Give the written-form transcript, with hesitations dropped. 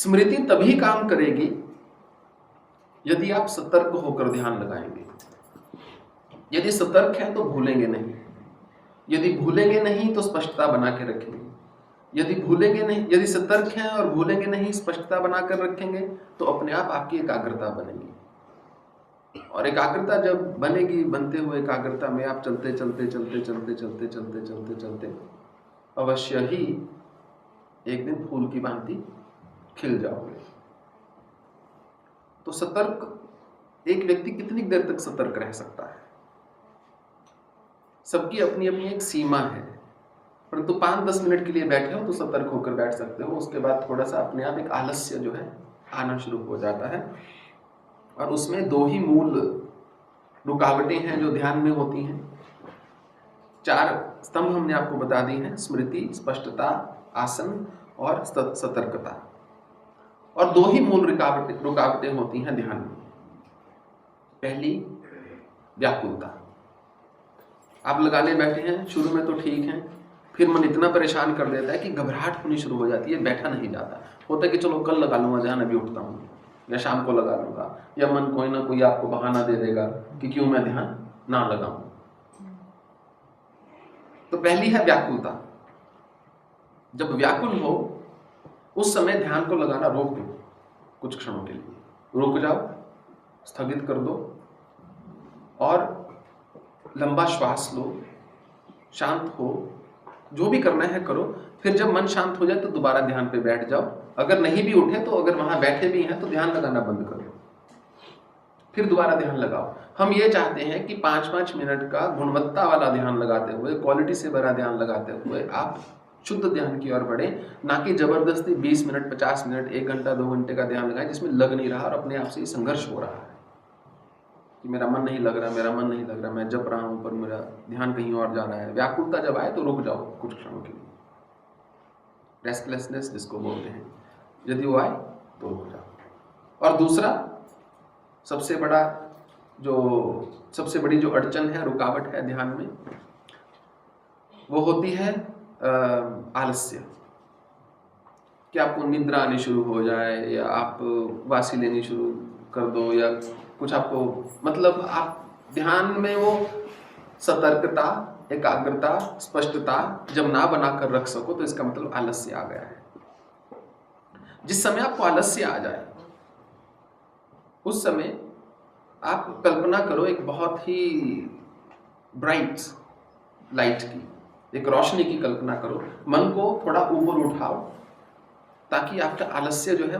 स्मृति तभी काम करेगी यदि आप सतर्क होकर ध्यान लगाएंगे। यदि सतर्क हैं तो भूलेंगे नहीं, यदि भूलेंगे नहीं तो स्पष्टता बना के रखेंगे। यदि भूलेंगे नहीं, यदि सतर्क हैं और भूलेंगे नहीं, स्पष्टता बनाकर रखेंगे तो अपने आप आपकी एकाग्रता बनेगी। और एकाग्रता जब बनेगी, बनते हुए एकाग्रता में आप चलते चलते चलते चलते चलते चलते चलते चलते अवश्य ही एक दिन फूल की भांति खिल जाओगे। तो सतर्क एक व्यक्ति कितनी देर तक सतर्क रह सकता है? सबकी अपनी अपनी एक सीमा है, परंतु 5-10 मिनट के लिए बैठे हो तो सतर्क होकर बैठ सकते हो। उसके बाद थोड़ा सा अपने आप एक आलस्य जो है आना शुरू हो जाता है। और उसमें 2 ही मूल रुकावटें हैं जो ध्यान में होती हैं। 4 स्तंभ हमने आपको बता दी हैं: स्मृति, स्पष्टता, आसन और सतर्कता। और 2 ही मूल रुकावटें होती हैं ध्यान में। पहली, व्याकुलता। आप लगाने बैठे हैं, शुरू में तो ठीक है, फिर मन इतना परेशान कर देता है कि घबराहट होनी शुरू हो जाती है, बैठा नहीं जाता। होता है कि चलो कल लगा लूंगा, ध्यान अभी उठता हूँ, या शाम को लगा लूंगा, या मन कोई ना कोई आपको बहाना दे देगा कि क्यों मैं ध्यान ना लगाऊं। तो पहली है व्याकुलता। जब व्याकुल हो उस समय ध्यान को लगाना रोक दो, कुछ क्षणों के लिए रुक जाओ, स्थगित कर दो और लंबा श्वास लो, शांत हो, जो भी करना है करो। फिर जब मन शांत हो जाए तो दोबारा ध्यान पे बैठ जाओ। अगर नहीं भी उठे तो अगर वहां बैठे भी हैं तो ध्यान लगाना बंद कर दो, फिर दोबारा ध्यान लगाओ। हम ये चाहते हैं कि 5-5 मिनट का गुणवत्ता वाला ध्यान लगाते हुए, क्वालिटी से भरा ध्यान लगाते हुए आप शुद्ध ध्यान की ओर बढ़े, ना कि जबरदस्ती 20 मिनट, 50 मिनट, 1 घंटा, 2 घंटे का ध्यान लगाएं जिसमें लग नहीं रहा और अपने आप से संघर्ष हो रहा है कि मेरा मन नहीं लग रहा, मेरा मन नहीं लग रहा, मैं जप रहा हूं पर मेरा ध्यान कहीं और जा रहा है। व्याकुलता जब आए तो रुक जाओ कुछ क्षणों के लिए। रेस्टलेसनेस जिसको बोलते हैं, यदि वो आए तो रुक जाओ। और दूसरा सबसे बड़ी जो अड़चन है, रुकावट है ध्यान में, वो होती है आलस्य। कि आपको निद्रा आनी शुरू हो जाए, या आप वासी लेनी शुरू कर दो, या कुछ आपको मतलब आप ध्यान में वो सतर्कता, एकाग्रता, स्पष्टता जब ना बनाकर रख सको तो इसका मतलब आलस्य आ गया है। जिस समय आपको आलस्य आ जाए उस समय आप कल्पना करो एक बहुत ही ब्राइट लाइट की, एक रोशनी की कल्पना करो। मन को थोड़ा ऊपर उठाओ ताकि आपका आलस्य जो है